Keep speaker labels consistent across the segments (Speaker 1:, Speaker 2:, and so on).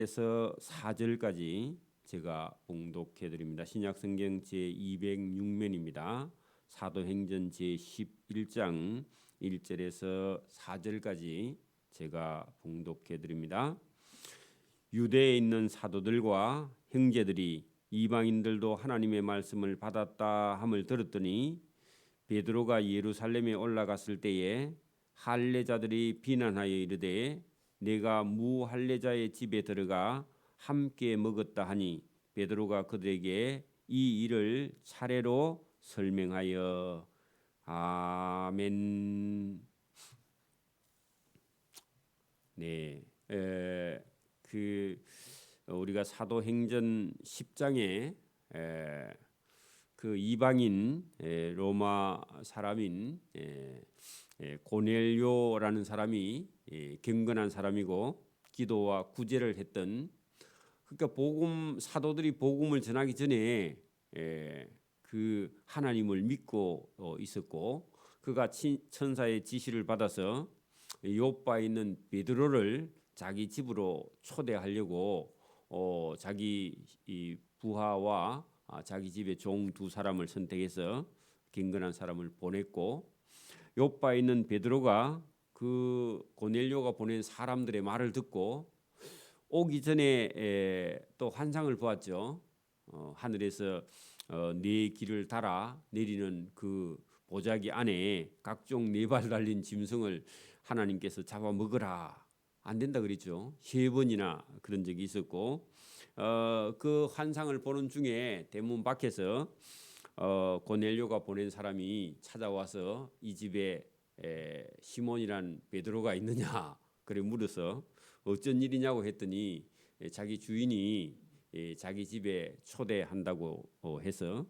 Speaker 1: 에서 4절까지 제가 봉독해 드립니다. 신약성경 제206면입니다. 사도행전 제11장 1절에서 4절까지 제가 봉독해 드립니다. 유대에 있는 사도들과 형제들이 이방인들도 하나님의 말씀을 받았다 함을 들었더니 베드로가 예루살렘에 올라갔을 때에 할례자들이 비난하여 이르되 내가 무할례자의 집에 들어가 함께 먹었다 하니 베드로가 그들에게 이 일을 차례로 설명하여 아멘. 네, 우리가 사도행전 10장에 그 이방인 로마 사람인 고넬료라는 사람이 경건한 사람이고 기도와 구제를 했던, 그러니까 복음 사도들이 복음을 전하기 전에 그 하나님을 믿고 있었고, 그가 천사의 지시를 받아서 요빠에 있는 베드로를 자기 집으로 초대하려고 자기 이 부하와 자기 집에 종 두 사람을 선택해서 경건한 사람을 보냈고, 요빠에 있는 베드로가 그 고넬료가 보낸 사람들의 말을 듣고 오기 전에 또 환상을 보았죠. 하늘에서 네 길을 달아 내리는 그 보자기 안에 각종 네 발 달린 짐승을 하나님께서 잡아 먹으라. 안 된다 그랬죠. 3번이나 그런 적이 있었고, 그 환상을 보는 중에 대문 밖에서 고넬료가 보낸 사람이 찾아와서 이 집에 시몬이란 베드로가 있느냐 그래 물어서 어쩐 일이냐고 했더니 자기 주인이 자기 집에 초대한다고 해서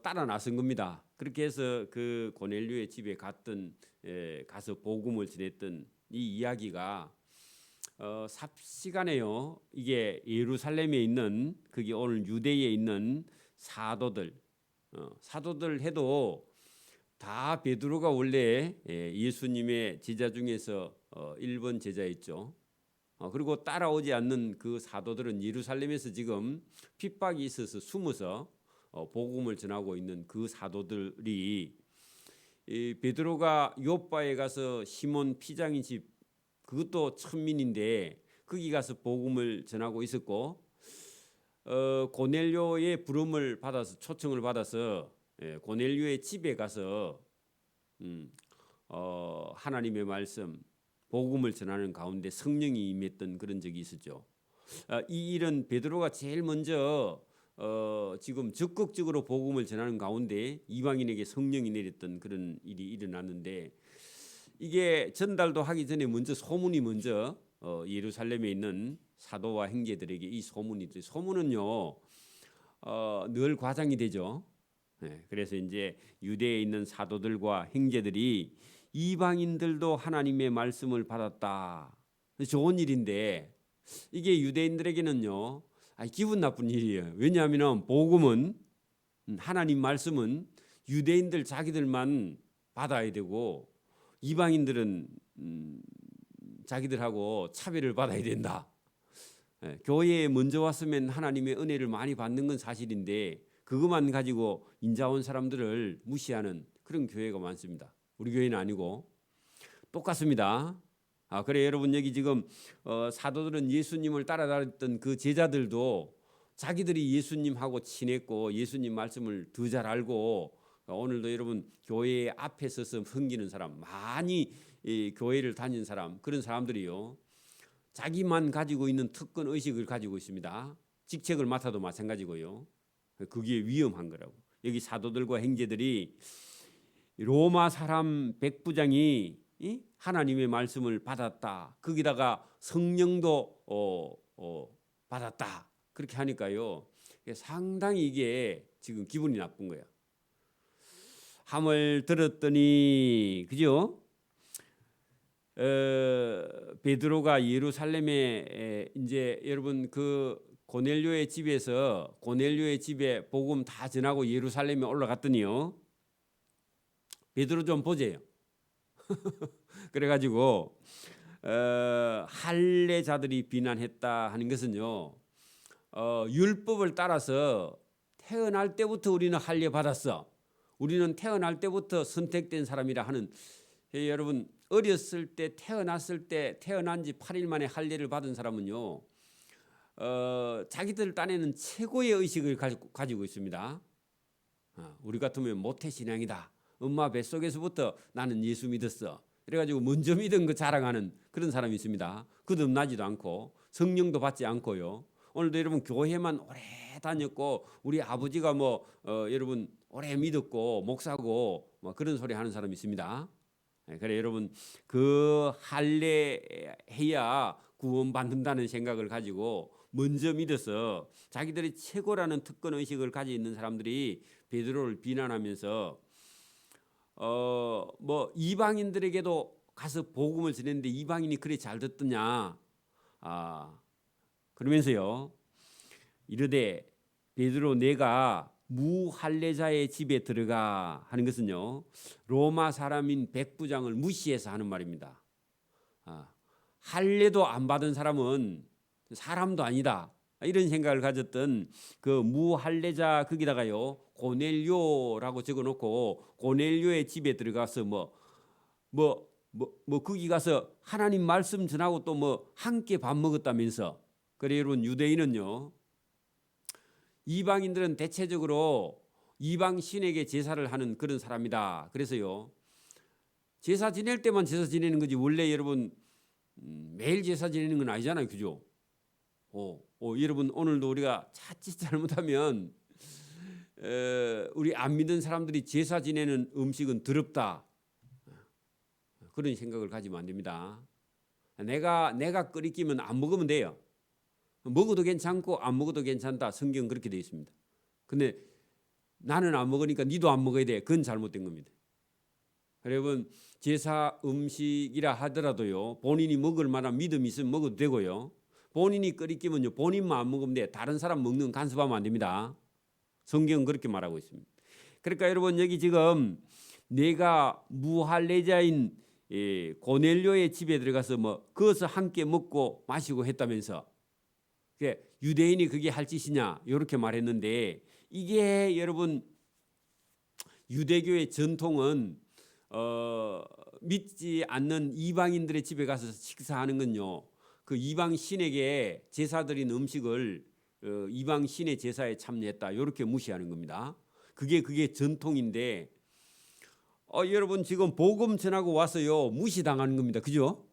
Speaker 1: 따라 나선 겁니다. 그렇게 해서 그 고넬료의 집에 가서 복음을 전했던 이 이야기가 삽시간에요. 이게 예루살렘에 있는, 그게 오늘 유대에 있는 사도들 해도 다 베드로가 원래 예수님의 제자 중에서 1번 제자였죠. 그리고 따라오지 않는 그 사도들은 예루살렘에서 지금 핍박이 있어서 숨어서 복음을 전하고 있는 그 사도들이, 베드로가 요빠에 가서 시몬 피장의 집, 그것도 천민인데 거기 가서 복음을 전하고 있었고, 고넬료의 부름을 받아서 초청을 받아서 고넬료의 집에 가서 하나님의 말씀 복음을 전하는 가운데 성령이 임했던 그런 적이 있었죠. 이 일은 베드로가 제일 먼저 지금 적극적으로 복음을 전하는 가운데 이방인에게 성령이 내렸던 그런 일이 일어났는데, 이게 전달도 하기 전에 소문이 먼저 예루살렘에 있는 사도와 형제들에게 이 소문은요 늘 과장이 되죠. 그래서 이제 유대에 있는 사도들과 형제들이 이방인들도 하나님의 말씀을 받았다. 좋은 일인데 이게 유대인들에게는요 기분 나쁜 일이에요. 왜냐하면 복음은, 하나님 말씀은 유대인들 자기들만 받아야 되고 이방인들은 자기들하고 차별을 받아야 된다. 교회에 먼저 왔으면 하나님의 은혜를 많이 받는 건 사실인데 그것만 가지고 인자온 사람들을 무시하는 그런 교회가 많습니다. 우리 교회는 아니고 똑같습니다. 그래 여러분, 여기 지금 사도들은 예수님을 따라다녔던 그 제자들도 자기들이 예수님하고 친했고 예수님 말씀을 더 잘 알고, 오늘도 여러분 교회 앞에 서서 섬기는 사람, 많이 교회를 다닌 사람, 그런 사람들이요 자기만 가지고 있는 특권 의식을 가지고 있습니다. 직책을 맡아도 마찬가지고요. 그게 위험한 거라고. 여기 사도들과 형제들이 로마 사람 백부장이 하나님의 말씀을 받았다. 거기다가 성령도 받았다. 그렇게 하니까요. 상당히 이게 지금 기분이 나쁜 거야. 함을 들었더니, 그죠? 베드로가 예루살렘에 이제 여러분 그 고넬료의 집에 복음 다 전하고 예루살렘에 올라갔더니요. 베드로 좀 보세요. 그래가지고 할례자들이 비난했다 하는 것은요, 율법을 따라서 태어날 때부터 우리는 할례 받았어. 우리는 태어날 때부터 선택된 사람이라 하는, 여러분 어렸을 때 태어났을 때 태어난 지 8일 만에 할례를 받은 사람은요, 자기들 딴에는 최고의 의식을 가지고 있습니다. 우리 같으면 모태신앙이다. 엄마 뱃속에서부터 나는 예수 믿었어. 그래가지고 먼저 믿은 거 자랑하는 그런 사람이 있습니다. 거듭나지도 않고 성령도 받지 않고요. 오늘도 여러분 교회만 오래 다녔고 우리 아버지가 여러분 오래 믿었고 목사고 그런 소리 하는 사람이 있습니다. 그래 여러분 그 할례 해야 구원받는다는 생각을 가지고 먼저 믿어서 자기들이 최고라는 특권 의식을 가지고 있는 사람들이 베드로를 비난하면서 이방인들에게도 가서 복음을 전했는데 이방인이 그리 잘 듣더냐. 그러면서요 이르되 베드로 내가 무할례자의 집에 들어가 하는 것은요 로마 사람인 백부장을 무시해서 하는 말입니다. 할례도 안 받은 사람은 사람도 아니다. 이런 생각을 가졌던 그 무할례자 거기다가요 고넬료라고 적어놓고 고넬료의 집에 들어가서 거기 가서 하나님 말씀 전하고 또 함께 밥 먹었다면서. 그래 여러분 유대인은요 이방인들은 대체적으로 이방 신에게 제사를 하는 그런 사람이다. 그래서요 제사 지낼 때만 제사 지내는 거지 원래 여러분 매일 제사 지내는 건 아니잖아요, 그죠? 여러분 오늘도 우리가 자칫 잘못하면 우리 안 믿는 사람들이 제사 지내는 음식은 더럽다 그런 생각을 가지면 안 됩니다. 내가 끓이기면 안 먹으면 돼요. 먹어도 괜찮고 안 먹어도 괜찮다. 성경 그렇게 되어 있습니다. 근데 나는 안 먹으니까 니도 안 먹어야 돼. 그건 잘못된 겁니다. 여러분 제사 음식이라 하더라도요 본인이 먹을 만한 믿음이 있으면 먹어도 되고요. 본인이 끓이기면요 본인만 안 먹으면 돼. 다른 사람 먹는 간섭하면 안 됩니다. 성경은 그렇게 말하고 있습니다. 그러니까 여러분 여기 지금 내가 무할례자인 고넬료의 집에 들어가서 거기서 함께 먹고 마시고 했다면서 유대인이 그게 할 짓이냐 이렇게 말했는데 이게 여러분 유대교의 전통은 믿지 않는 이방인들의 집에 가서 식사하는 건요 그 이방 신에게 제사 드린 음식을 이방 신의 제사에 참여했다 이렇게 무시하는 겁니다. 그게 전통인데 여러분 지금 복음 전하고 와서요 무시당하는 겁니다. 그죠?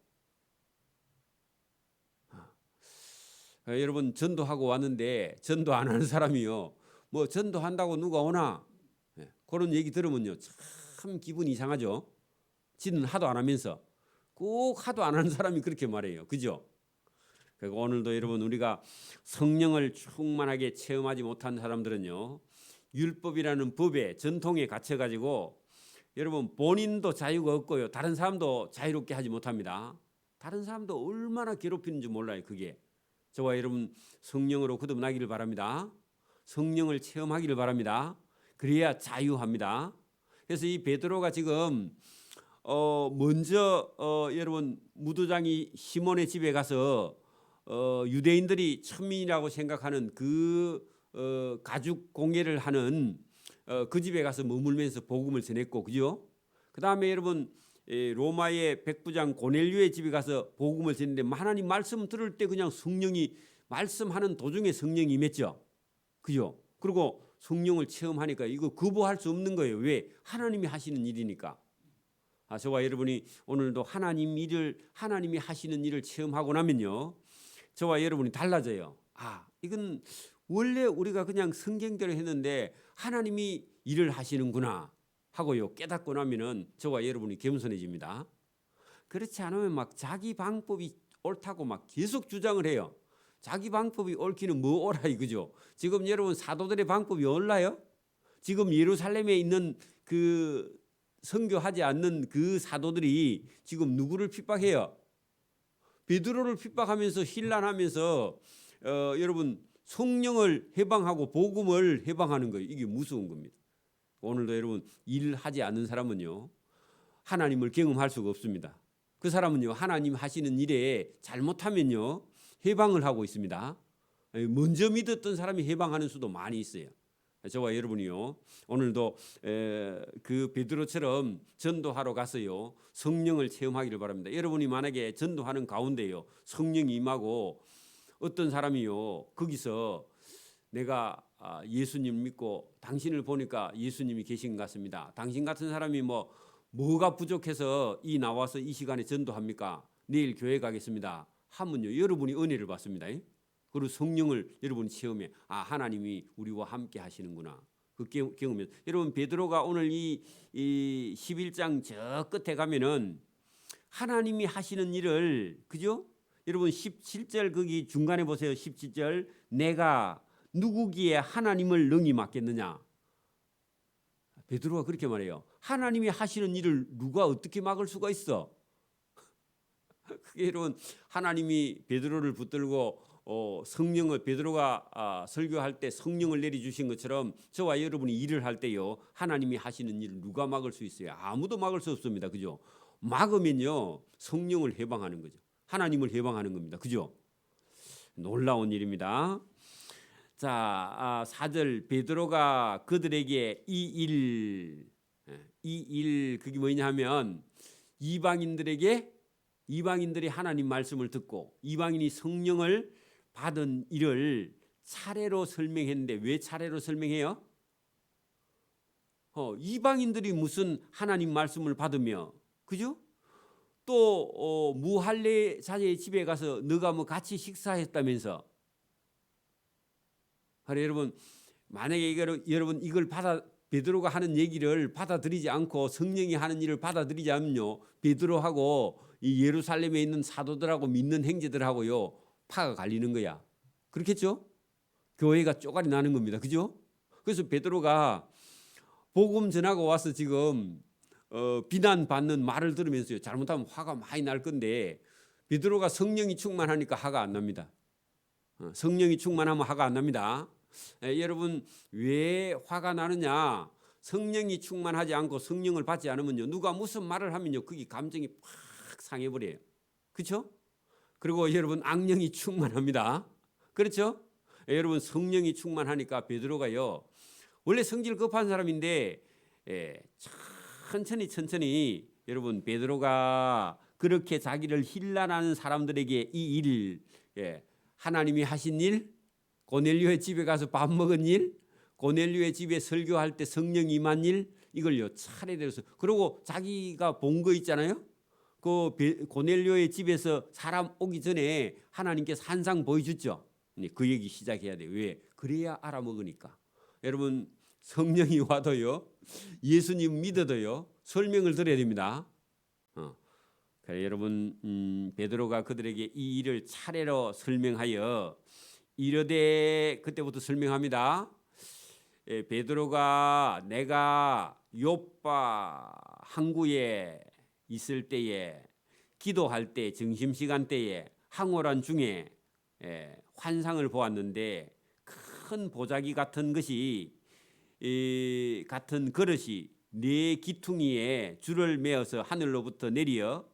Speaker 1: 여러분 전도하고 왔는데 전도 안 하는 사람이요 전도한다고 누가 오나 그런 얘기 들으면요 참 기분이 이상하죠. 지는 하도 안 하면서 꼭 하도 안 하는 사람이 그렇게 말해요. 그죠? 그리고 오늘도 여러분 우리가 성령을 충만하게 체험하지 못한 사람들은요 율법이라는 법에 전통에 갇혀가지고 여러분 본인도 자유가 없고요 다른 사람도 자유롭게 하지 못합니다. 다른 사람도 얼마나 괴롭히는지 몰라요. 그게 저와 여러분 성령으로 거듭나기를 바랍니다. 성령을 체험하기를 바랍니다. 그래야 자유합니다. 그래서 이 베드로가 지금 먼저 여러분 무도장이 시몬의 집에 가서 유대인들이 천민이라고 생각하는 그 가죽 공예를 하는 그 집에 가서 머물면서 복음을 전했고 그죠? 그다음에 여러분 로마의 백부장 고넬료의 집에 가서 복음을 전했는데 하나님 말씀 들을 때 그냥 성령이 말씀하는 도중에 성령이 임했죠. 그죠? 그리고 성령을 체험하니까 이거 거부할 수 없는 거예요. 왜? 하나님이 하시는 일이니까. 저와 여러분이 오늘도 하나님이 하시는 일을 체험하고 나면요 저와 여러분이 달라져요. 이건 원래 우리가 그냥 성경대로 했는데 하나님이 일을 하시는구나 하고요 깨닫고 나면은 저와 여러분이 겸손해집니다. 그렇지 않으면 막 자기 방법이 옳다고 막 계속 주장을 해요. 자기 방법이 옳기는 뭐 옳아 이거죠. 지금 여러분 사도들의 방법이 옳나요? 지금 예루살렘에 있는 그 선교하지 않는 그 사도들이 지금 누구를 핍박해요? 베드로를 핍박하면서 힐난하면서 여러분 성령을 해방하고 복음을 해방하는 거예요. 이게 무서운 겁니다. 오늘도 여러분 일하지 않는 사람은요 하나님을 경험할 수가 없습니다. 그 사람은요, 하나님 하시는 일에 잘못하면요, 해방을 하고 있습니다. 먼저 믿었던 사람이 해방하는 수도 많이 있어요. 저와 여러분이요, 오늘도 그 베드로처럼 전도하러 가서요, 성령을 체험하기를 바랍니다. 여러분이 만약에 전도하는 가운데요, 성령이 임하고 어떤 사람이요, 거기서 내가 예수님 믿고 당신을 보니까 예수님이 계신 것 같습니다. 당신 같은 사람이 뭐가 부족해서 나와서 이 시간에 전도합니까? 내일 교회 가겠습니다 하면요, 여러분이 은혜를 받습니다. 그리고 성령을 여러분이 체험해, 하나님이 우리와 함께 하시는구나. 그 경험에 여러분, 베드로가 오늘 이 11장 저 끝에 가면은 하나님이 하시는 일을, 그죠? 여러분 17절 거기 중간에 보세요. 17절, 내가 누구기에 하나님을 능히 막겠느냐. 베드로가 그렇게 말해요. 하나님이 하시는 일을 누가 어떻게 막을 수가 있어? 그게 여러분, 하나님이 베드로를 붙들고 성령을, 베드로가 설교할 때 성령을 내려주신 것처럼 저와 여러분이 일을 할 때요, 하나님이 하시는 일을 누가 막을 수 있어요? 아무도 막을 수 없습니다. 그죠? 막으면요, 성령을 해방하는 거죠. 하나님을 해방하는 겁니다. 그죠? 놀라운 일입니다. 자, 4절, 베드로가 그들에게 이 일 그게 뭐냐 하면, 이방인들이 하나님 말씀을 듣고 이방인이 성령을 받은 일을 차례로 설명했는데, 왜 차례로 설명해요? 이방인들이 무슨 하나님 말씀을 받으며, 그죠? 또 무할례 자의 집에 가서 너가 같이 식사했다면서. 여러분, 만약에 여러분 이걸 베드로가 하는 얘기를 받아들이지 않고 성령이 하는 일을 받아들이지 않으면요, 베드로하고 이 예루살렘에 있는 사도들하고 믿는 형제들하고요, 파가 갈리는 거야. 그렇겠죠? 교회가 쪼가리 나는 겁니다. 그죠? 그래서 베드로가 복음 전하고 와서 지금 비난받는 말을 들으면서요, 잘못하면 화가 많이 날 건데, 베드로가 성령이 충만하니까 화가 안 납니다. 성령이 충만하면 화가 안 납니다. 여러분, 왜 화가 나느냐? 성령이 충만하지 않고 성령을 받지 않으면요, 누가 무슨 말을 하면요, 그게 감정이 팍 상해버려요. 그렇죠? 그리고 여러분, 악령이 충만합니다. 그렇죠? 여러분, 성령이 충만하니까 베드로가요, 원래 성질 급한 사람인데 천천히 여러분, 베드로가 그렇게 자기를 힐난하는 사람들에게 이 일, 하나님이 하신 일, 고넬료의 집에 가서 밥 먹은 일, 고넬료의 집에 설교할 때 성령 임한 일, 이걸요 차례대로서, 그리고 자기가 본 거 있잖아요. 그 고넬료의 집에서 사람 오기 전에 하나님께서 한상 보여줬죠. 그 얘기 시작해야 돼요. 왜? 그래야 알아먹으니까. 여러분, 성령이 와도요, 예수님 믿어도요, 설명을 드려야 됩니다. 그래, 여러분, 베드로가 그들에게 이 일을 차례로 설명하여 이르되, 그때부터 설명합니다. 베드로가 내가 요빠 항구에 있을 때에, 기도할 때, 점심시간 때에 항오란 중에 환상을 보았는데, 큰 보자기 같은 것이, 같은 그릇이 네 기퉁이에 줄을 메어서 하늘로부터 내려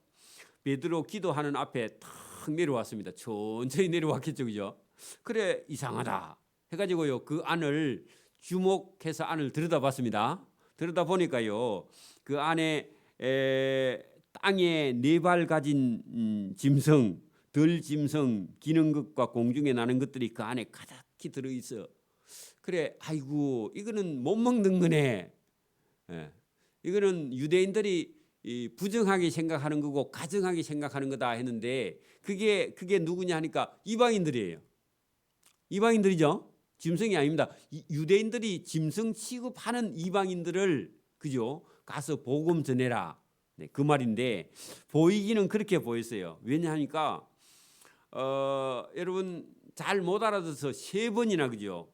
Speaker 1: 베드로 기도하는 앞에 탁 내려왔습니다. 천천히 내려왔겠죠, 그죠? 그래, 이상하다 해가지고요, 그 안을 주목해서 안을 들여다봤습니다. 들여다보니까요, 그 안에 땅에 4발 가진 짐승, 들짐승, 기는 것과 공중에 나는 것들이 그 안에 가득히 들어있어. 그래, 아이고, 이거는 못 먹는 거네. 이거는 유대인들이 부정하게 생각하는 거고 가증하게 생각하는 거다 했는데, 그게 누구냐 하니까 이방인들이에요. 이방인들이죠. 짐승이 아닙니다. 유대인들이 짐승 취급하는 이방인들을, 그죠, 가서 복음 전해라. 네, 그 말인데, 보이기는 그렇게 보였어요. 왜냐하니까 여러분 잘 못 알아들어서 3번이나, 그죠,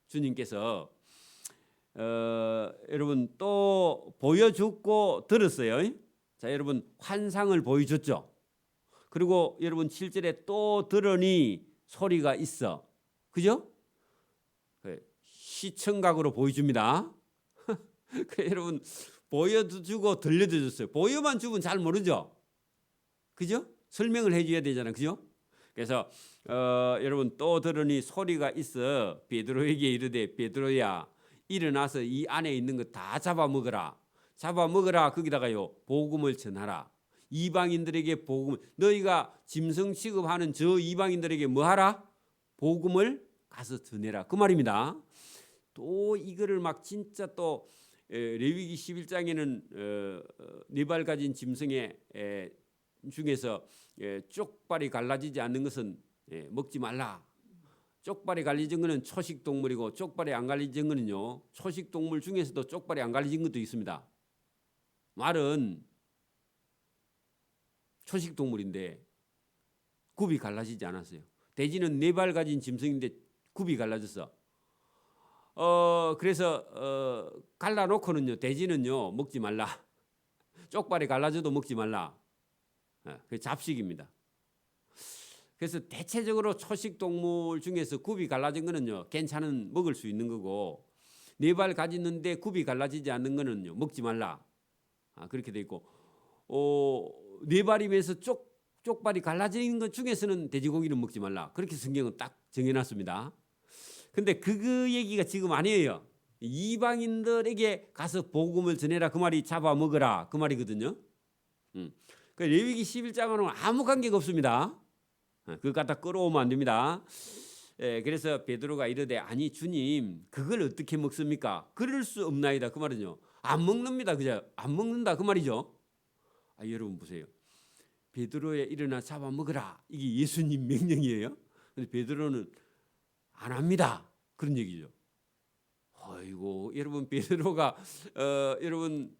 Speaker 1: 주님께서 여러분 또 보여줬고 들었어요. 자, 여러분 환상을 보여줬죠. 그리고 여러분 7절에 또 들으니 소리가 있어. 그죠? 시청각으로 보여줍니다. 여러분 보여주고 들려줬어요. 보여만 주면 잘 모르죠. 그죠? 설명을 해줘야 되잖아, 그죠? 그래서 여러분 또 들으니 소리가 있어 베드로에게 이르되 베드로야 일어나서 이 안에 있는 거 다 잡아먹어라. 잡아먹어라. 거기다가요 복음을 전하라. 이방인들에게 복음을 너희가 짐승 취급하는 저 이방인들에게 뭐하라? 복음을 가서 전해라. 그 말입니다. 또 이거를 막 진짜 또 레위기 11장에는 네 발 가진 짐승의 중에서 쪽발이 갈라지지 않는 것은 먹지 말라. 쪽발이 갈라진 것은 초식 동물이고 쪽발이 안 갈라진 것은요 초식 동물 중에서도 쪽발이 안 갈라진 것도 있습니다. 말은 초식 동물인데 굽이 갈라지지 않았어요. 돼지는 네 발 가진 짐승인데 굽이 갈라졌어. 그래서 갈라놓고는요 돼지는요 먹지 말라. 쪽발이 갈라져도 먹지 말라. 그 잡식입니다. 그래서 대체적으로 초식 동물 중에서 굽이 갈라진 거는요 괜찮은 먹을 수 있는 거고 네 발 가지는데 굽이 갈라지지 않는 거는요 먹지 말라. 그렇게 돼 있고 네 발이면서 쪽발이 갈라진 것 중에서는 돼지고기는 먹지 말라. 그렇게 성경은 딱 정해놨습니다. 근데 그 얘기가 지금 아니에요. 이방인들에게 가서 복음을 전해라. 그 말이 잡아먹으라. 그 말이거든요. 그 레위기 11장하고는 아무 관계가 없습니다. 그거 갖다 끌어오면 안 됩니다. 그래서 베드로가 이르되 아니 주님 그걸 어떻게 먹습니까? 그럴 수 없나이다. 그 말은요. 안 먹는다. 그죠? 안 먹는다. 그 말이죠. 여러분 보세요. 베드로에 일어나 잡아먹으라. 이게 예수님 명령이에요. 근데 베드로는 안 합니다. 그런 얘기죠. 아이고 여러분 베드로가 여러분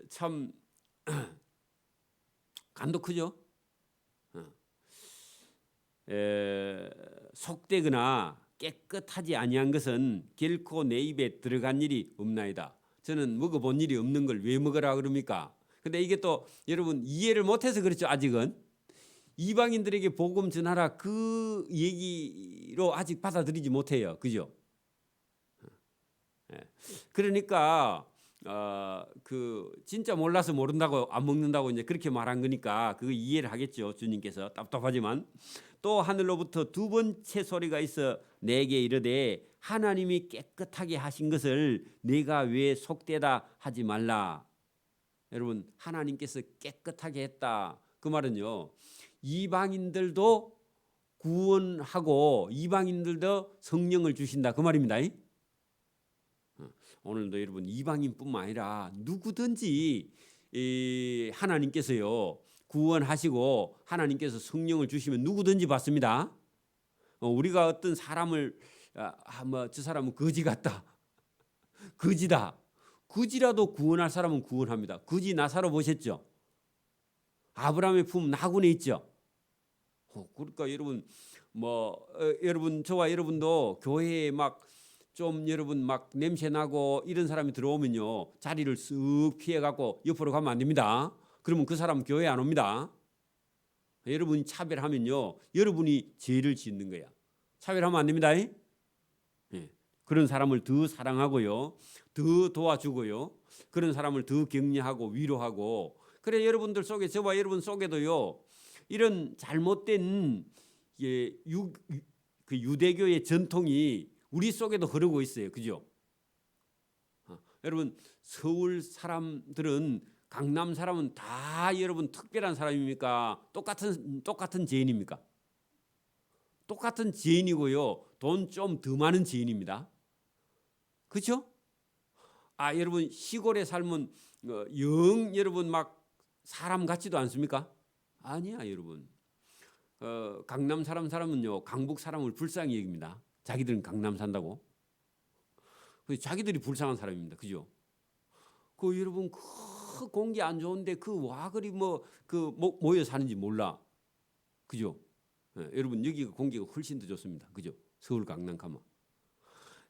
Speaker 1: 참 간도 크죠. 속되거나 깨끗하지 아니한 것은 결코 내 입에 들어간 일이 없나이다. 저는 먹어본 일이 없는 걸 왜 먹으라 그럽니까? 근데 이게 또 여러분 이해를 못해서 그렇죠. 아직은 이방인들에게 복음 전하라 그 얘기로 아직 받아들이지 못해요. 그죠? 그러니까 그 진짜 몰라서 모른다고 안 먹는다고 이제 그렇게 말한 거니까 그거 이해를 하겠죠. 주님께서 답답하지만 또 하늘로부터 두 번째 소리가 있어 내게 이르되 하나님이 깨끗하게 하신 것을 내가 왜 속되다 하지 말라. 여러분 하나님께서 깨끗하게 했다. 그 말은요. 이방인들도 구원하고 이방인들도 성령을 주신다. 그 말입니다. 오늘도 여러분 이방인뿐만 아니라 누구든지 하나님께서요 구원하시고 하나님께서 성령을 주시면 누구든지 받습니다. 우리가 어떤 사람을 저 사람은 거지 같다, 거지다, 거지라도 구원할 사람은 구원합니다. 거지 나사로 보셨죠? 아브라함의 품 나군에 있죠. 그러니까 여러분 여러분 저와 여러분도 교회에 막 좀 여러분 막 냄새 나고 이런 사람이 들어오면요 자리를 쓱 피해 갖고 옆으로 가면 안 됩니다. 그러면 그 사람 교회 안 옵니다. 여러분이 차별하면요 여러분이 죄를 짓는 거야. 차별하면 안 됩니다. 그런 사람을 더 사랑하고요 더 도와주고요 그런 사람을 더 격려하고 위로하고 그래 여러분들 속에 저와 여러분 속에도요 이런 잘못된 그 유대교의 전통이 우리 속에도 흐르고 있어요. 그죠? 여러분 서울 사람들은 강남 사람은 다 여러분 특별한 사람입니까? 똑같은 죄인입니까? 똑같은 죄인이고요. 돈 좀 더 많은 죄인입니다. 그렇죠? 여러분 시골에 살면 영 여러분 막 사람 같지도 않습니까? 아니야 여러분. 강남 사람은요 강북 사람을 불쌍히 여깁니다. 자기들은 강남 산다고. 자기들이 불쌍한 사람입니다. 그죠? 그 여러분 그 공기 안 좋은데 그 와그리 모여 사는지 몰라. 그죠? 여러분 여기가 공기가 훨씬 더 좋습니다. 그죠? 서울 강남 가면.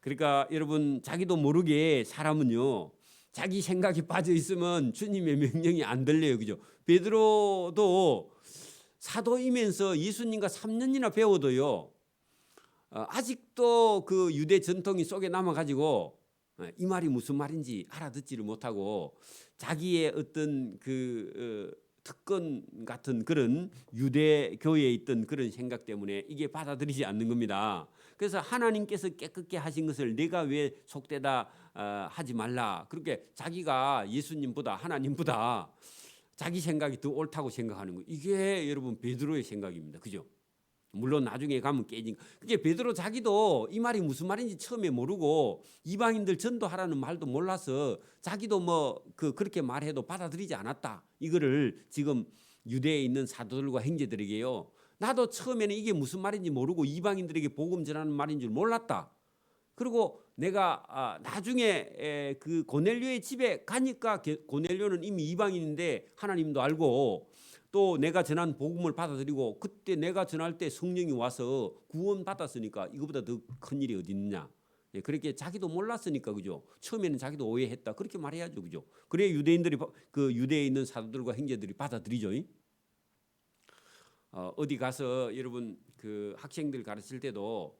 Speaker 1: 그러니까 여러분 자기도 모르게 사람은요 자기 생각이 빠져 있으면 주님의 명령이 안 들려요. 그죠? 베드로도 사도이면서 예수님과 3년이나 배워도요 아직도 그 유대 전통이 속에 남아가지고 이 말이 무슨 말인지 알아듣지를 못하고 자기의 어떤 그 특권 같은 그런 유대 교회에 있던 그런 생각 때문에 이게 받아들이지 않는 겁니다. 그래서 하나님께서 깨끗게 하신 것을 내가 왜 속되다 하지 말라. 그렇게 자기가 예수님보다 하나님보다 자기 생각이 더 옳다고 생각하는 거예요. 이게 여러분 베드로의 생각입니다. 그죠? 물론 나중에 가면 깨진. 그게 베드로 자기도 이 말이 무슨 말인지 처음에 모르고 이방인들 전도하라는 말도 몰라서 자기도 뭐 그렇게 말해도 받아들이지 않았다. 이거를 지금 유대에 있는 사도들과 형제들에게요. 나도 처음에는 이게 무슨 말인지 모르고 이방인들에게 복음 전하는 말인 줄 몰랐다. 그리고 내가 나중에 그 고넬료의 집에 가니까 고넬료는 이미 이방인인데 하나님도 알고 또 내가 전한 복음을 받아들이고 그때 내가 전할 때 성령이 와서 구원 받았으니까 이거보다 더 큰 일이 어디 있느냐. 그렇게 자기도 몰랐으니까 그죠. 처음에는 자기도 오해했다. 그렇게 말해야죠, 그죠. 그래 유대인들이 그 유대에 있는 사도들과 형제들이 받아들이죠. 어디 가서 여러분 그 학생들 가르칠 때도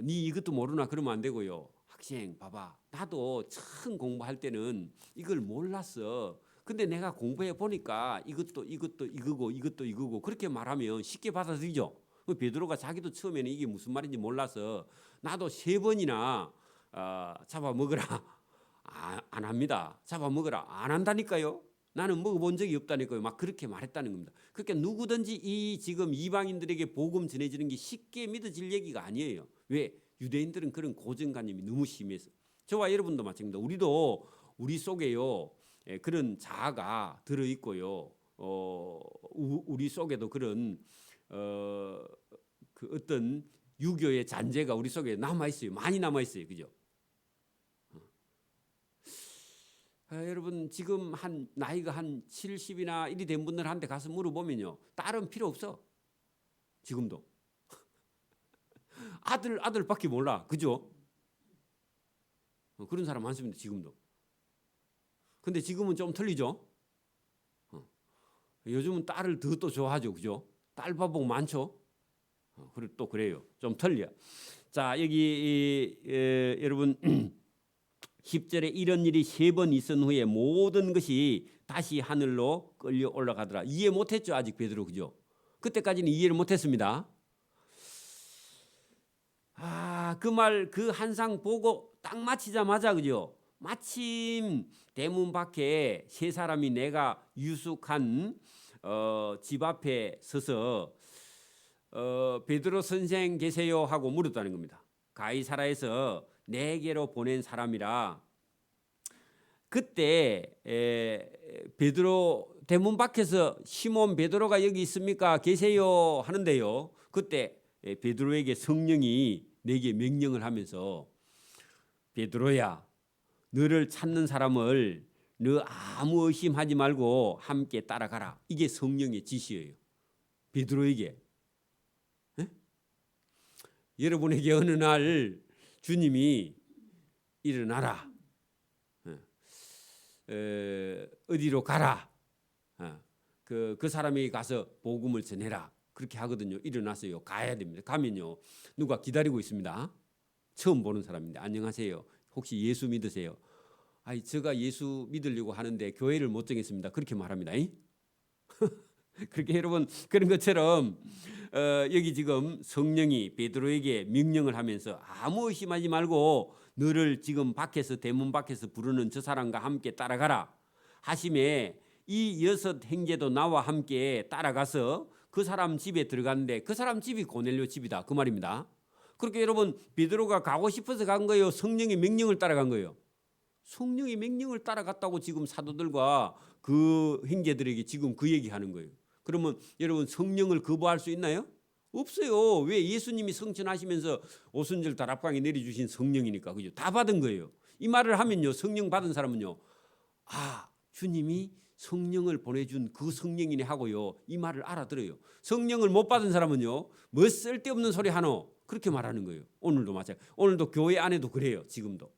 Speaker 1: 니 이것도 모르나 그러면 안 되고요. 학생 봐봐. 나도 처음 공부할 때는 이걸 몰랐어. 근데 내가 공부해 보니까 이것도 이거고 그렇게 말하면 쉽게 받아들이죠. 베드로가 자기도 처음에는 이게 무슨 말인지 몰라서 나도 3번이나 잡아먹으라 안 합니다. 잡아먹으라 안 한다니까요. 나는 먹어본 적이 없다니까요. 막 그렇게 말했다는 겁니다. 그러니까 누구든지 이 지금 이방인들에게 복음 전해지는 게 쉽게 믿어질 얘기가 아니에요. 왜? 유대인들은 그런 고정관념이 너무 심해서. 저와 여러분도 마찬가지입니다. 우리도 우리 속에요. 그런 자아가 들어 있고요. 우리 속에도 그런 그 어떤 유교의 잔재가 우리 속에 남아 있어요. 많이 남아 있어요. 그죠? 여러분 지금 한 나이가 한 70이나 이리 된 분들한테 가서 물어보면요. 딸은 필요 없어. 지금도. 아들밖에 몰라. 그죠? 그런 사람 많습니다. 지금도. 근데 지금은 좀 틀리죠. 요즘은 딸을 더 또 좋아하죠, 그죠? 딸 바보가 많죠. 또 그래요. 좀 틀려. 자 여기 여러분 10절에 이런 일이 3번 있은 후에 모든 것이 다시 하늘로 끌려 올라가더라. 이해 못했죠, 아직 베드로, 그죠? 그때까지는 이해를 못했습니다. 그 말 그 한상 보고 딱 마치자마자 그죠? 마침 대문 밖에 3사람이 내가 유숙한 집 앞에 서서 베드로 선생 계세요 하고 물었다는 겁니다. 가이사라에서 내게로 보낸 사람이라. 그때 베드로 대문 밖에서 시몬 베드로가 여기 있습니까? 계세요 하는데요. 그때 베드로에게 성령이 내게 명령을 하면서 베드로야 너를 찾는 사람을 너 아무 의심하지 말고 함께 따라가라. 이게 성령의 지시예요. 베드로에게. 여러분에게 어느 날 주님이 일어나라. 어디로 가라. 그 사람이 가서 복음을 전해라. 그렇게 하거든요. 일어나서요. 가야 됩니다. 가면요. 누가 기다리고 있습니다. 처음 보는 사람인데 안녕하세요. 혹시 예수 믿으세요? 제가 예수 믿으려고 하는데 교회를 못 정했습니다. 그렇게 말합니다. 그렇게 여러분 그런 것처럼 여기 지금 성령이 베드로에게 명령을 하면서 아무 의심하지 말고 너를 지금 밖에서 대문 밖에서 부르는 저 사람과 함께 따라가라 하심에 이 6 형제도 나와 함께 따라가서 그 사람 집에 들어갔는데 그 사람 집이 고넬료 집이다 그 말입니다. 그렇게 여러분 베드로가 가고 싶어서 간 거예요? 성령의 명령을 따라간 거예요? 성령의 명령을 따라갔다고 지금 사도들과 그 형제들에게 지금 그 얘기하는 거예요. 그러면 여러분 성령을 거부할 수 있나요? 없어요. 왜? 예수님이 성천하시면서 오순절 다락방에 내려주신 성령이니까. 그죠? 다 받은 거예요. 이 말을 하면요. 성령 받은 사람은요. 주님이 성령을 보내준 그 성령이네 하고요. 이 말을 알아들어요. 성령을 못 받은 사람은요. 뭐 쓸데없는 소리 하노? 그렇게 말하는 거예요. 오늘도 마찬가지. 오늘도 교회 안에도 그래요. 지금도.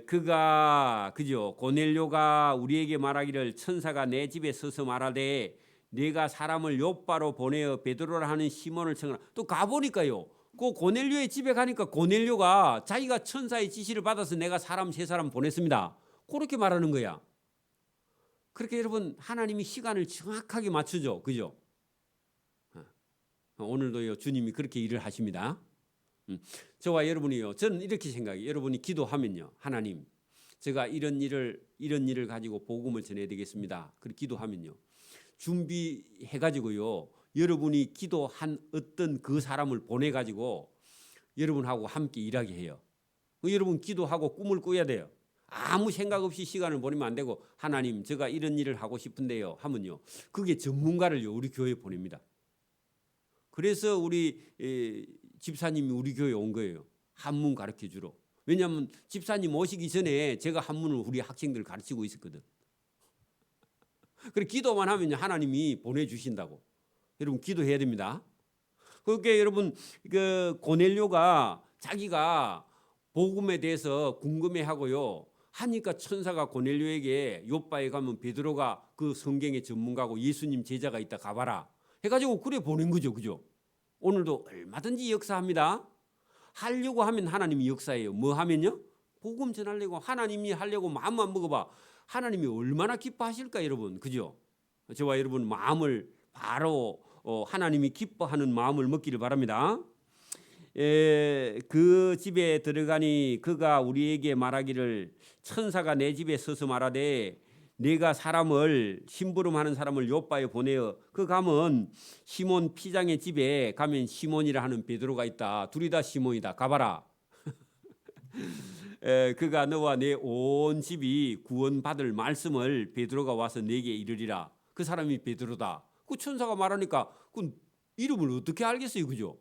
Speaker 1: 그가 그죠 고넬료가 우리에게 말하기를 천사가 내 집에 서서 말하되 네가 사람을 요바로 보내어 베드로라 하는 시몬을 청하라. 또 가보니까요 그 고넬료의 집에 가니까 고넬료가 자기가 천사의 지시를 받아서 내가 사람 3사람 보냈습니다. 그렇게 말하는 거야. 그렇게 여러분 하나님이 시간을 정확하게 맞추죠. 그죠? 오늘도요 주님이 그렇게 일을 하십니다. 저와 여러분이요. 저는 이렇게 생각해요. 여러분이 기도하면요. 하나님 제가 이런 일을 가지고 복음을 전해야 되겠습니다. 그렇게 기도하면요. 준비해 가지고요. 여러분이 기도한 어떤 그 사람을 보내 가지고 여러분하고 함께 일하게 해요. 여러분 기도하고 꿈을 꾸어야 돼요. 아무 생각 없이 시간을 보내면 안 되고 하나님 제가 이런 일을 하고 싶은데요 하면요. 그게 전문가를요 우리 교회에 보냅니다. 그래서 우리 집사님이 우리 교회에 온 거예요. 한문 가르쳐 주러. 왜냐하면 집사님 오시기 전에 제가 한문을 우리 학생들 가르치고 있었거든. 그래 기도만 하면 하나님이 보내주신다고. 여러분 기도해야 됩니다. 그렇게 여러분 그 고넬료가 자기가 복음에 대해서 궁금해하고요. 하니까 천사가 고넬료에게 요빠에 가면 베드로가 그 성경의 전문가고 예수님 제자가 있다 가봐라 해가지고 그래 보낸 거죠. 그죠? 오늘도 얼마든지 역사합니다. 하려고 하면 하나님이 역사해요. 뭐 하면요? 복음 전하려고 하나님이 하려고 마음만 먹어봐. 하나님이 얼마나 기뻐하실까 여러분. 그죠? 저와 여러분 마음을 바로 하나님이 기뻐하는 마음을 먹기를 바랍니다. 그 집에 들어가니 그가 우리에게 말하기를 천사가 내 집에 서서 말하되 내가 사람을 심부름하는 사람을 요빠에 보내어 그 가면 시몬 피장의 집에 가면 시몬이라 하는 베드로가 있다. 둘이 다 시몬이다. 가봐라. 그가 너와 내 온 집이 구원받을 말씀을 베드로가 와서 내게 이르리라. 그 사람이 베드로다. 그 천사가 말하니까 그 이름을 어떻게 알겠어요, 그죠?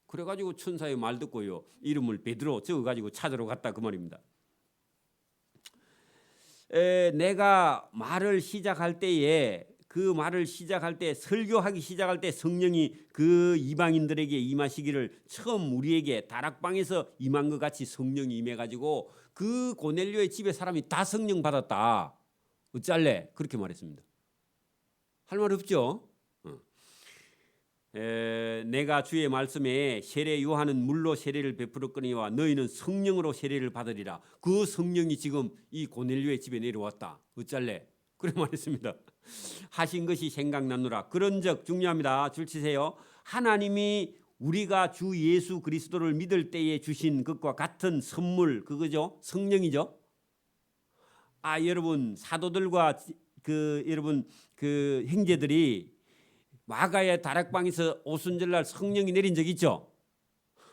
Speaker 1: 그래가지고 천사의 말 듣고요 이름을 베드로 적어가지고 찾으러 갔다 그 말입니다. 내가 말을 시작할 때에 그 말을 시작할 때 설교하기 시작할 때 성령이 그 이방인들에게 임하시기를 처음 우리에게 다락방에서 임한 것 같이 성령이 임해가지고 그 고넬료의 집에 사람이 다 성령 받았다. 어쩔래? 그렇게 말했습니다. 할 말 없죠? 내가 주의 말씀에 세례 요한은 물로 세례를 베풀었거니와 너희는 성령으로 세례를 받으리라. 그 성령이 지금 이 고넬료의 집에 내려왔다. 어쩔래? 그래 말했습니다. 하신 것이 생각나노라. 그런즉 중요합니다. 줄 치세요. 하나님이 우리가 주 예수 그리스도를 믿을 때에 주신 것과 같은 선물 그거죠. 성령이죠. 여러분 사도들과 여러분 그 형제들이 마가의 다락방에서 오순절날 성령이 내린 적 있죠.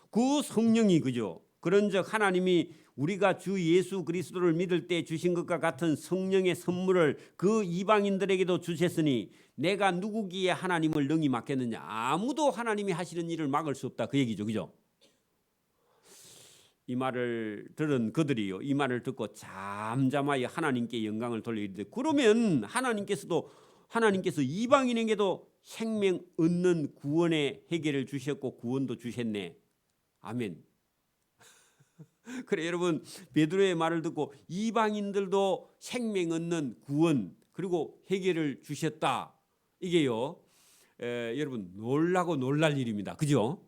Speaker 1: 그 성령이 그죠. 그런즉 하나님이 우리가 주 예수 그리스도를 믿을 때 주신 것과 같은 성령의 선물을 그 이방인들에게도 주셨으니 내가 누구기에 하나님을 능히 막겠느냐. 아무도 하나님이 하시는 일을 막을 수 없다. 그 얘기죠. 그죠? 이 말을 들은 그들이요. 이 말을 듣고 잠잠하여 하나님께 영광을 돌려 이르되 그러면 하나님께서 이방인에게도 생명 얻는 구원의 해결을 주셨고 구원도 주셨네. 아멘. 그래 여러분 베드로의 말을 듣고 이방인들도 생명 얻는 구원 그리고 해결을 주셨다. 이게요. 여러분 놀라고 놀랄 일입니다. 그죠?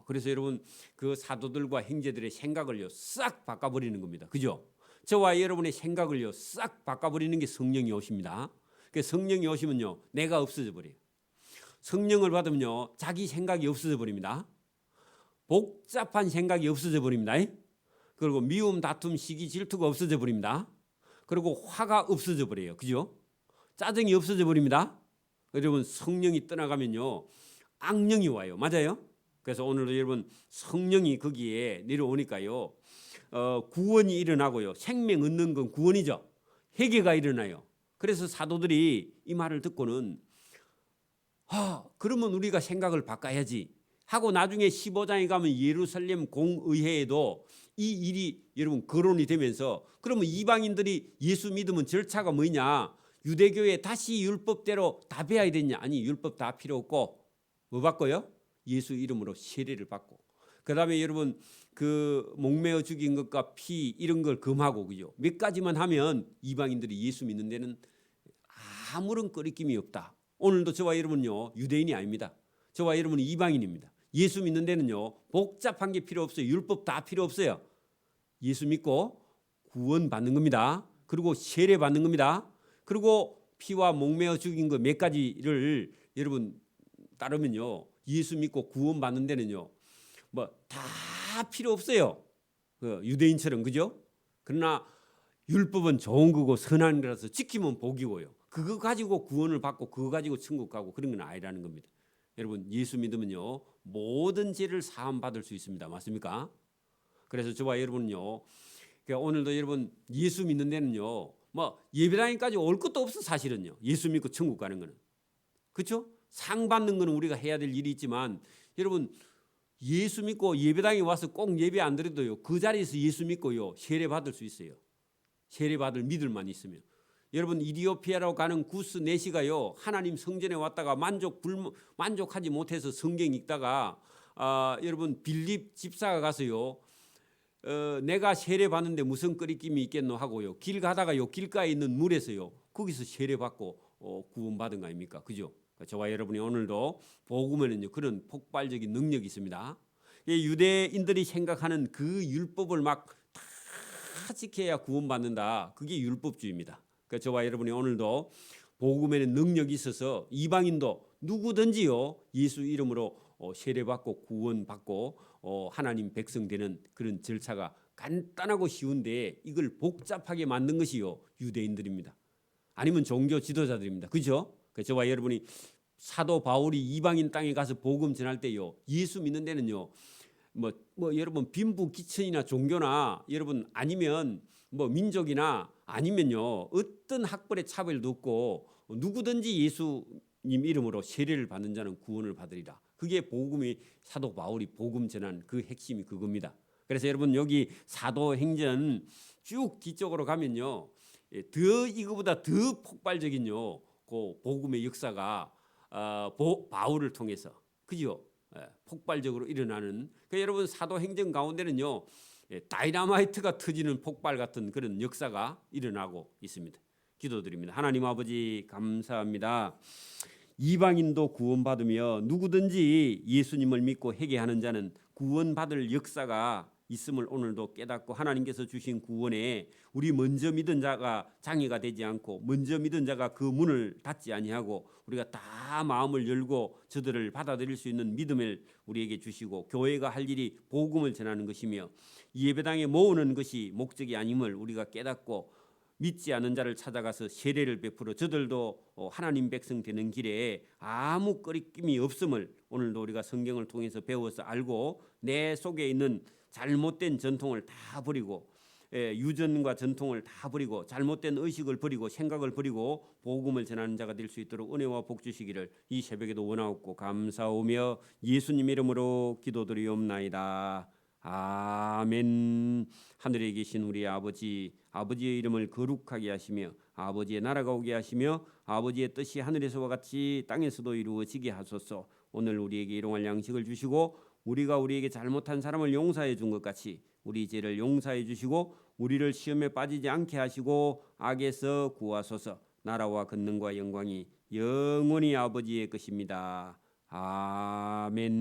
Speaker 1: 그래서 여러분 그 사도들과 형제들의 생각을요 싹 바꿔버리는 겁니다. 그죠? 저와 여러분의 생각을요 싹 바꿔버리는 게 성령이 오십니다. 성령이 오시면요 내가 없어져 버려요. 성령을 받으면요 자기 생각이 없어져 버립니다. 복잡한 생각이 없어져 버립니다. 그리고 미움, 다툼, 시기, 질투가 없어져 버립니다. 그리고 화가 없어져 버려요. 그죠? 짜증이 없어져 버립니다. 여러분 성령이 떠나가면요 악령이 와요. 맞아요? 그래서 오늘도 여러분 성령이 거기에 내려오니까요 구원이 일어나고요 생명 얻는 건 구원이죠. 회개가 일어나요. 그래서 사도들이 이 말을 듣고는 그러면 우리가 생각을 바꿔야지 하고 나중에 15장에 가면 예루살렘 공의회에도 이 일이 여러분 거론이 되면서 그러면 이방인들이 예수 믿으면 절차가 뭐냐? 유대교에 다시 율법대로 다 배워야 되냐? 아니 율법 다 필요 없고 뭐 받고요? 예수 이름으로 세례를 받고 그다음에 여러분 그 목매어 죽인 것과 피 이런 걸 금하고 그죠? 몇 가지만 하면 이방인들이 예수 믿는 데는 아무런 거리낌이 없다. 오늘도 저와 여러분요 유대인이 아닙니다. 저와 여러분은 이방인입니다. 예수 믿는 데는요 복잡한 게 필요 없어요. 율법 다 필요 없어요. 예수 믿고 구원 받는 겁니다. 그리고 세례 받는 겁니다. 그리고 피와 목매어 죽인 거 몇 가지를 여러분 따르면요, 예수 믿고 구원 받는 데는요 뭐 다 필요 없어요. 유대인처럼, 그죠? 그러나 율법은 좋은 거고 선한 거라서 지키면 복이고요. 그거 가지고 구원을 받고 그거 가지고 천국 가고 그런 건 아니라는 겁니다. 여러분 예수 믿으면요 모든 죄를 사함 받을 수 있습니다. 맞습니까? 그래서 저와 여러분은요, 그러니까 오늘도 여러분 예수 믿는 데는요 뭐 예배당에까지 올 것도 없어. 사실은요 예수 믿고 천국 가는 거는, 그렇죠? 상 받는 거는 우리가 해야 될 일이 있지만 여러분 예수 믿고 예배당에 와서 꼭 예배 안 드려도요 그 자리에서 예수 믿고요 세례 받을 수 있어요. 세례 받을 믿을만 있으면. 여러분 이디오피아로 가는 구스 네시가요 하나님 성전에 왔다가 만족하지 못해서 성경 읽다가 여러분 빌립 집사가 가서요 내가 세례 받는데 무슨 끄리낌이 있겠노 하고요 길 가다가요 길가에 있는 물에서요 거기서 세례 받고 구원 받은 거 아닙니까? 그죠? 저와 여러분이 오늘도 복음에는요 그런 폭발적인 능력이 있습니다. 유대인들이 생각하는 그 율법을 막 다 지켜야 구원받는다. 그게 율법주의입니다. 그러니까 저와 여러분이 오늘도 복음에는 능력이 있어서 이방인도 누구든지요 예수 이름으로 세례받고 구원받고 하나님 백성 되는 그런 절차가 간단하고 쉬운데 이걸 복잡하게 만든 것이요 유대인들입니다. 아니면 종교 지도자들입니다. 그죠? 그러니까 저와 여러분이 사도 바울이 이방인 땅에 가서 복음 전할 때요 예수 믿는 데는요 뭐 여러분 빈부귀천이나 종교나 여러분 아니면 뭐 민족이나 아니면요 어떤 학벌의 차별도 없고 누구든지 예수님 이름으로 세례를 받는 자는 구원을 받으리라. 그게 복음이 사도 바울이 복음 전한 그 핵심이 그겁니다. 그래서 여러분 여기 사도행전 쭉 뒤쪽으로 가면요 더 이거보다 더 폭발적인요 그 복음의 역사가 바울을 통해서 그죠? 폭발적으로 일어나는 여러분 사도행전 가운데는요 다이나마이트가 터지는 폭발 같은 그런 역사가 일어나고 있습니다. 기도드립니다. 하나님 아버지 감사합니다. 이방인도 구원받으며 누구든지 예수님을 믿고 회개하는 자는 구원받을 역사가 있음을 오늘도 깨닫고 하나님께서 주신 구원에 우리 먼저 믿은 자가 장애가 되지 않고 먼저 믿은 자가 그 문을 닫지 아니하고 우리가 다 마음을 열고 저들을 받아들일 수 있는 믿음을 우리에게 주시고 교회가 할 일이 복음을 전하는 것이며 예배당에 모으는 것이 목적이 아님을 우리가 깨닫고 믿지 않은 자를 찾아가서 세례를 베풀어 저들도 하나님 백성 되는 길에 아무 꺼리낌이 없음을 오늘도 우리가 성경을 통해서 배워서 알고 내 속에 있는 잘못된 전통을 다 버리고 유전과 전통을 다 버리고 잘못된 의식을 버리고 생각을 버리고 복음을 전하는 자가 될 수 있도록 은혜와 복 주시기를 이 새벽에도 원하옵고 감사오며 예수님 이름으로 기도드리옵나이다. 아멘. 하늘에 계신 우리 아버지, 아버지의 이름을 거룩하게 하시며 아버지의 나라가 오게 하시며 아버지의 뜻이 하늘에서와 같이 땅에서도 이루어지게 하소서. 오늘 우리에게 일용할 양식을 주시고 우리가 우리에게 잘못한 사람을 용서해 준 것 같이 우리 죄를 용서해 주시고 우리를 시험에 빠지지 않게 하시고 악에서 구하소서. 나라와 권능과 영광이 영원히 아버지의 것입니다. 아멘.